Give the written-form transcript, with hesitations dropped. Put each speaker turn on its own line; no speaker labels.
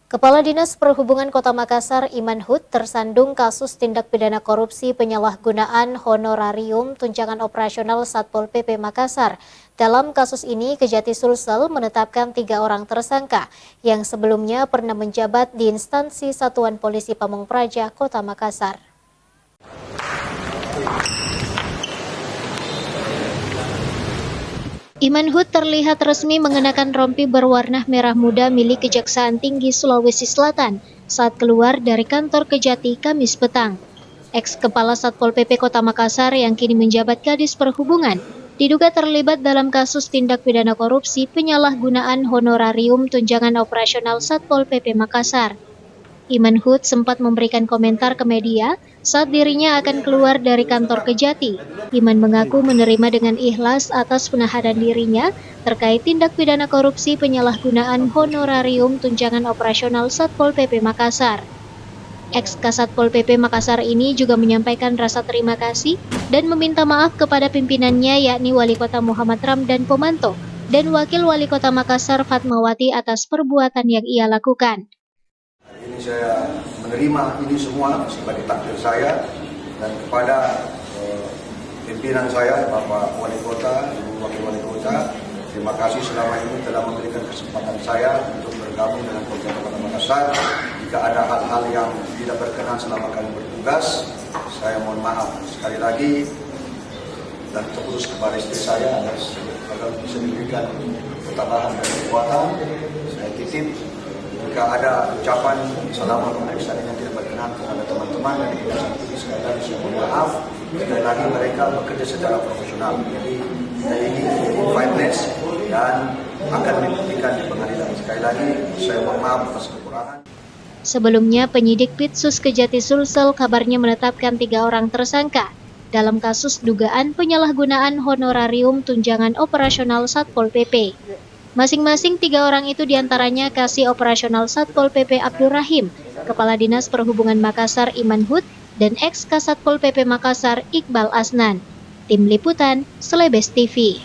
Kepala Dinas Perhubungan Kota Makassar Iman Hud tersandung kasus tindak pidana korupsi penyalahgunaan honorarium tunjangan operasional Satpol PP Makassar. Dalam kasus ini, Kejati Sulsel menetapkan 3 orang tersangka yang sebelumnya pernah menjabat di instansi Satuan Polisi Pamung Praja Kota Makassar. Iman Hud terlihat resmi mengenakan rompi berwarna merah muda milik Kejaksaan Tinggi Sulawesi Selatan saat keluar dari kantor Kejati Kamis petang. Ex-Kepala Satpol PP Kota Makassar yang kini menjabat Kadis Perhubungan diduga terlibat dalam kasus tindak pidana korupsi penyalahgunaan honorarium tunjangan operasional Satpol PP Makassar. Iman Hud sempat memberikan komentar ke media saat dirinya akan keluar dari kantor Kejati. Iman mengaku menerima dengan ikhlas atas penahanan dirinya terkait tindak pidana korupsi penyalahgunaan honorarium tunjangan operasional Satpol PP Makassar. Ex-Kasatpol PP Makassar ini juga menyampaikan rasa terima kasih dan meminta maaf kepada pimpinannya yakni Wali Kota Muhammad Ramdan Pomanto dan Wakil Wali Kota Makassar Fatmawati atas perbuatan yang ia lakukan.
Ini saya menerima ini semua sebagai takdir saya dan kepada pimpinan saya, Bapak Wali Kota, Ibu Wakil Wali Kota, terima kasih selama ini telah memberikan kesempatan saya untuk bergabung dengan Polda Kota Makassar. Jika ada hal-hal yang tidak berkenan selama kami bertugas, saya mohon maaf sekali lagi dan terus kepada istri saya agar bisa diberikan ketabahan dan kekuatan. Saya titip jika ada ucapan selama pemeriksaan yang tidak berkenan kepada teman-teman dan Kejaksaan Tinggi, sekali lagi saya mohon maaf. Sekali lagi mereka bekerja secara profesional. Jadi ini fairness dan akan dibuktikan di pengadilan. Sekali lagi saya mohon maaf atas kekurangan.
Sebelumnya, penyidik Pitsus Kejati Sulsel kabarnya menetapkan 3 orang tersangka dalam kasus dugaan penyalahgunaan honorarium tunjangan operasional Satpol PP. Masing-masing 3 orang itu diantaranya Kasih Operasional Satpol PP Abdur Rahim, Kepala Dinas Perhubungan Makassar Iman Hud, dan ex-Kasatpol PP Makassar Iqbal Asnan. Tim Liputan, Selebes TV.